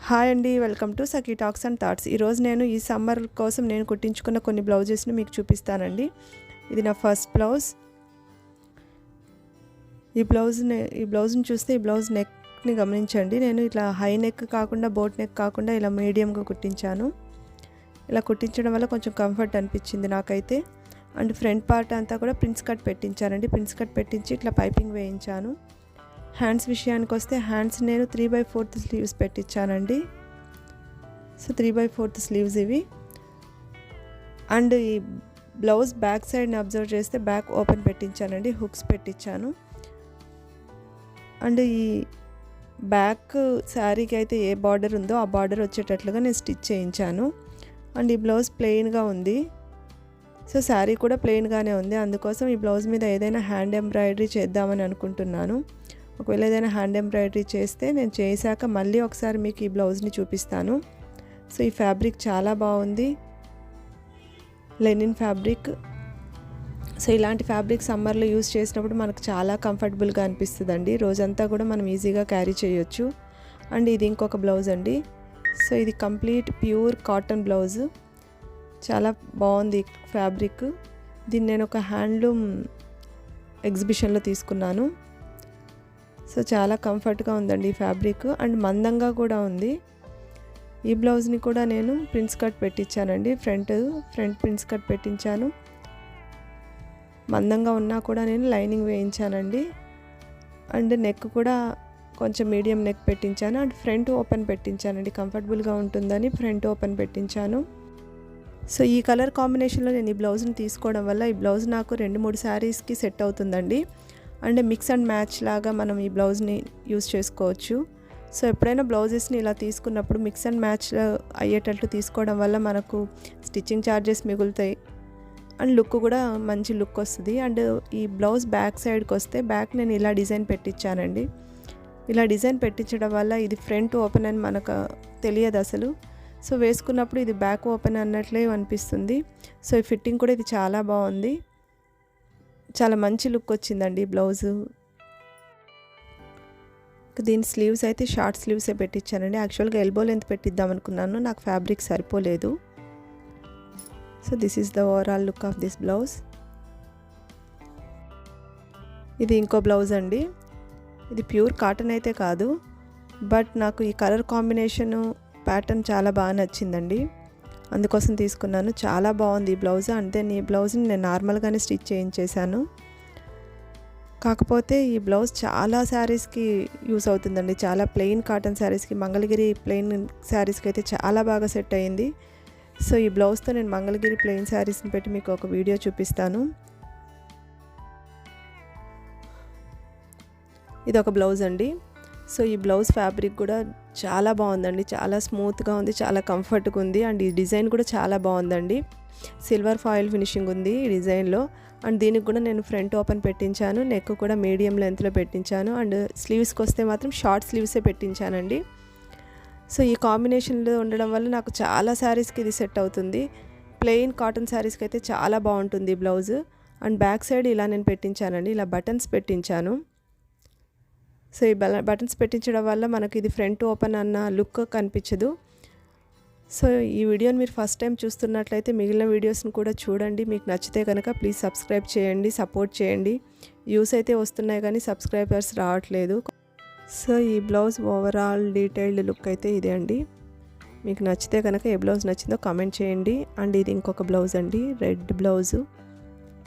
Hi అండి, welcome to Sakhi talks and thoughts. ఈరోజు నేను ఈ సమ్మర్ కోసం నేను కుట్టించుకున్న కొన్ని బ్లౌజెస్ని మీకు చూపిస్తానండి. ఇది నా ఫస్ట్ బ్లౌజ్. ఈ బ్లౌజ్ని చూస్తే ఈ బ్లౌజ్ నెక్ని గమనించండి. నేను ఇట్లా హై నెక్ కాకుండా బోట్ నెక్ కాకుండా ఇలా మీడియంగా కుట్టించాను. ఇలా కుట్టించడం వల్ల కొంచెం కంఫర్ట్ అనిపించింది నాకైతే. అండ్ ఫ్రంట్ పార్ట్ అంతా కూడా ప్రిన్స్ కట్ పెట్టించానండి. ప్రిన్స్ కట్ పెట్టించి ఇట్లా పైపింగ్ వేయించాను. హ్యాండ్స్ విషయానికి వస్తే హ్యాండ్స్ నేను 3/4 స్లీవ్స్ పెట్టించానండి. సో 3/4 స్లీవ్స్ ఇవి. అండ్ ఈ బ్లౌజ్ బ్యాక్ సైడ్ని అబ్జర్వ్ చేస్తే బ్యాక్ ఓపెన్ పెట్టించానండి, హుక్స్ పెట్టించాను. అండ్ ఈ బ్యాక్ శారీకి అయితే ఏ బార్డర్ ఉందో ఆ బార్డర్ వచ్చేటట్లుగా నేను స్టిచ్ చేయించాను. అండ్ ఈ బ్లౌజ్ ప్లెయిన్గా ఉంది. సో శారీ కూడా ప్లెయిన్గానే ఉంది. అందుకోసం ఈ బ్లౌజ్ మీద ఏదైనా హ్యాండ్ ఎంబ్రాయిడరీ చేద్దామని అనుకుంటున్నాను. ఒకవేళ ఏదైనా హ్యాండ్ ఎంబ్రాయిడరీ చేస్తే నేను చేశాక మళ్ళీ ఒకసారి మీకు ఈ బ్లౌజ్ని చూపిస్తాను. సో ఈ ఫ్యాబ్రిక్ చాలా బాగుంది, లెనిన్ ఫ్యాబ్రిక్. సో ఇలాంటి ఫ్యాబ్రిక్ సమ్మర్లో యూజ్ చేసినప్పుడు మనకు చాలా కంఫర్టబుల్గా అనిపిస్తుందండి. రోజంతా కూడా మనం ఈజీగా క్యారీ చేయొచ్చు. అండ్ ఇది ఇంకొక బ్లౌజ్ అండి. సో ఇది కంప్లీట్ ప్యూర్ కాటన్ బ్లౌజ్. చాలా బాగుంది ఫ్యాబ్రిక్. దీన్ని నేను ఒక హ్యాండ్లూమ్ ఎగ్జిబిషన్లో తీసుకున్నాను. సో చాలా కంఫర్ట్గా ఉందండి ఈ ఫ్యాబ్రిక్. అండ్ మందంగా కూడా ఉంది. ఈ బ్లౌజ్ని కూడా నేను ప్రిన్స్ కట్ పెట్టించానండి. ఫ్రంట్ ప్రిన్స్ కట్ పెట్టించాను. మందంగా ఉన్నా కూడా నేను లైనింగ్ వేయించానండి. అండ్ నెక్ కూడా కొంచెం మీడియం నెక్ పెట్టించాను. అండ్ ఫ్రంట్ ఓపెన్ పెట్టించానండి, కంఫర్టబుల్గా ఉంటుందని ఫ్రంట్ ఓపెన్ పెట్టించాను. సో ఈ కలర్ కాంబినేషన్లో నేను ఈ బ్లౌజ్ని తీసుకోవడం వల్ల ఈ బ్లౌజ్ నాకు 2-3 శారీస్కి సెట్ అవుతుందండి. అండ్ మిక్స్ అండ్ మ్యాచ్ లాగా మనం ఈ బ్లౌజ్ని యూస్ చేసుకోవచ్చు. సో ఎప్పుడైనా బ్లౌజెస్ని ఇలా తీసుకున్నప్పుడు మిక్స్ అండ్ మ్యాచ్ అయ్యేటట్టు తీసుకోవడం వల్ల మనకు స్టిచ్చింగ్ ఛార్జెస్ మిగులుతాయి. అండ్ లుక్ కూడా మంచి లుక్ వస్తుంది. అండ్ ఈ బ్లౌజ్ బ్యాక్ సైడ్కి వస్తే బ్యాక్ నేను ఇలా డిజైన్ పెట్టించానండి. ఇలా డిజైన్ పెట్టించడం వల్ల ఇది ఫ్రంట్ ఓపెన్ అని మనకు తెలియదు అసలు. సో వేసుకున్నప్పుడు ఇది బ్యాక్ ఓపెన్ అన్నట్లే అనిపిస్తుంది. సో ఈ ఫిట్టింగ్ కూడా ఇది చాలా బాగుంది. చాలా మంచి లుక్ వచ్చిందండి బ్లౌజు. దీని స్లీవ్స్ అయితే షార్ట్ స్లీవ్సే పెట్టించానండి. యాక్చువల్గా ఎల్బో లెంత్ పెట్టిద్దాం అనుకున్నాను, నాకు ఫ్యాబ్రిక్ సరిపోలేదు. So this is the overall look of this blouse. ఇది ఇంకో బ్లౌజ్ అండి. ఇది ప్యూర్ కాటన్ అయితే కాదు, బట్ నాకు ఈ కలర్ కాంబినేషను ప్యాటర్న్ చాలా బాగా నచ్చిందండి. అందుకోసం తీసుకున్నాను. చాలా బాగుంది ఈ బ్లౌజ్. అంటే ఈ బ్లౌజ్ని నేను నార్మల్గానే స్టిచ్ చేయించేశాను. కాకపోతే ఈ బ్లౌజ్ చాలా శారీస్కి యూస్ అవుతుందండి. చాలా ప్లెయిన్ కాటన్ శారీస్కి, మంగళగిరి ప్లెయిన్ శారీస్కి అయితే చాలా బాగా సెట్ అయ్యింది. సో ఈ బ్లౌజ్తో నేను మంగళగిరి ప్లెయిన్ శారీస్ని పెట్టి మీకు ఒక వీడియో చూపిస్తాను. ఇది ఒక బ్లౌజ్ అండి. సో ఈ బ్లౌజ్ ఫ్యాబ్రిక్ కూడా చాలా బాగుందండి. చాలా స్మూత్గా ఉంది, చాలా కంఫర్ట్గా ఉంది. అండ్ ఈ డిజైన్ కూడా చాలా బాగుందండి. సిల్వర్ ఫాయిల్ ఫినిషింగ్ ఉంది ఈ డిజైన్లో. అండ్ దీనికి కూడా నేను ఫ్రంట్ ఓపెన్ పెట్టించాను, నెక్ కూడా మీడియం లెంత్లో పెట్టించాను. అండ్ స్లీవ్స్కి వస్తే మాత్రం షార్ట్ స్లీవ్సే పెట్టించానండి. సో ఈ కాంబినేషన్లో ఉండడం వల్ల నాకు చాలా శారీస్కి ఇది సెట్ అవుతుంది. ప్లెయిన్ కాటన్ శారీస్కి అయితే చాలా బాగుంటుంది బ్లౌజ్. అండ్ బ్యాక్ సైడ్ ఇలా నేను పెట్టించానండి, ఇలా బటన్స్ పెట్టించాను. సో ఈ బటన్స్ పెట్టించడం వల్ల మనకి ఇది ఫ్రంట్ ఓపెన్ అన్న లుక్ కనిపించదు. సో ఈ వీడియోని మీరు ఫస్ట్ టైం చూస్తున్నట్లయితే మిగిలిన వీడియోస్ని కూడా చూడండి. మీకు నచ్చితే కనుక ప్లీజ్ సబ్స్క్రైబ్ చేయండి, సపోర్ట్ చేయండి. వ్యూస్ అయితే వస్తున్నాయి కానీ సబ్స్క్రైబర్స్ రావట్లేదు. సో ఈ బ్లౌజ్ ఓవరాల్ డీటెయిల్డ్ లుక్ అయితే ఇదే అండి. మీకు నచ్చితే కనుక ఏ బ్లౌజ్ నచ్చిందో కామెంట్ చేయండి. అండ్ ఇది ఇంకొక బ్లౌజ్ అండి, రెడ్ బ్లౌజు.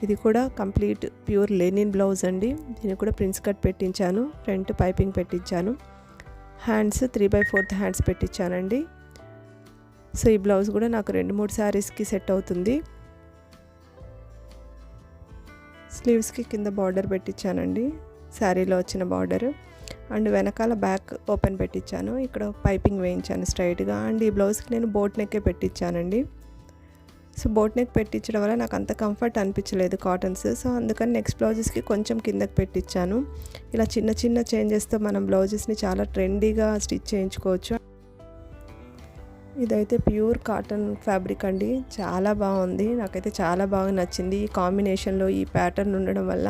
ఇది కూడా కంప్లీట్ ప్యూర్ లెనిన్ బ్లౌజ్ అండి. దీనికి కూడా ప్రిన్స్ కట్ పెట్టించాను, ఫ్రంట్ పైపింగ్ పెట్టించాను. హ్యాండ్స్ 3/4 హ్యాండ్స్ పెట్టించానండి. సో ఈ బ్లౌజ్ కూడా నాకు 2-3 శారీస్కి సెట్ అవుతుంది. స్లీవ్స్కి కింద బార్డర్ పెట్టించానండి, శారీలో వచ్చిన బార్డర్. అండ్ వెనకాల బ్యాక్ ఓపెన్ పెట్టించాను, ఇక్కడ పైపింగ్ వేయించాను స్ట్రైట్గా. అండ్ ఈ బ్లౌజ్కి నేను బోట్ నెక్కే పెట్టించానండి. సో బోట్ నెక్ పెట్టించడం వల్ల నాకు అంత కంఫర్ట్ అనిపించలేదు కాటన్స్. సో అందుకని నెక్స్ట్ బ్లౌజెస్కి కొంచెం కిందకి పెట్టించాను. ఇలా చిన్న చిన్న చేంజెస్తో మనం బ్లౌజెస్ని చాలా ట్రెండీగా స్టిచ్ చేయించుకోవచ్చు. ఇదైతే ప్యూర్ కాటన్ ఫ్యాబ్రిక్ అండి, చాలా బాగుంది. నాకైతే చాలా బాగా నచ్చింది. ఈ కాంబినేషన్లో ఈ ప్యాటర్న్ ఉండడం వల్ల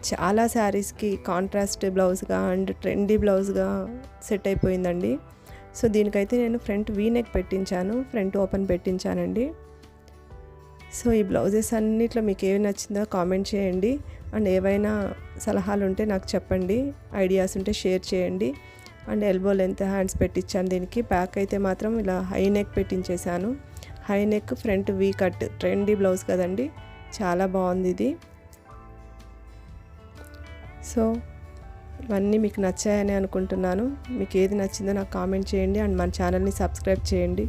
చాలా శారీస్కి కాంట్రాస్ట్ బ్లౌజ్గా అండ్ ట్రెండీ బ్లౌజ్గా సెట్ అయిపోయిందండి. సో దీనికైతే నేను ఫ్రంట్ వీ నెక్ పెట్టించాను, ఫ్రంట్ ఓపెన్ పెట్టించానండి. సో ఈ బ్లౌజెస్ అన్నిట్లో మీకు ఏవి నచ్చిందో కామెంట్ చేయండి. అండ్ ఏవైనా సలహాలు ఉంటే నాకు చెప్పండి, ఐడియాస్ ఉంటే షేర్ చేయండి. అండ్ ఎల్బో లెంత్ హ్యాండ్స్ పెట్టించాను దీనికి. బ్యాక్ అయితే మాత్రం ఇలా హై నెక్ పెట్టించేసాను. High neck front V cut, trendy blouse కదండి, చాలా బాగుంది ఇది. సో ఇవన్నీ మీకు నచ్చాయని అనుకుంటున్నాను. మీకు ఏది నచ్చిందో నాకు కామెంట్ చేయండి అండ్ మన ఛానల్ని సబ్స్క్రైబ్ చేయండి.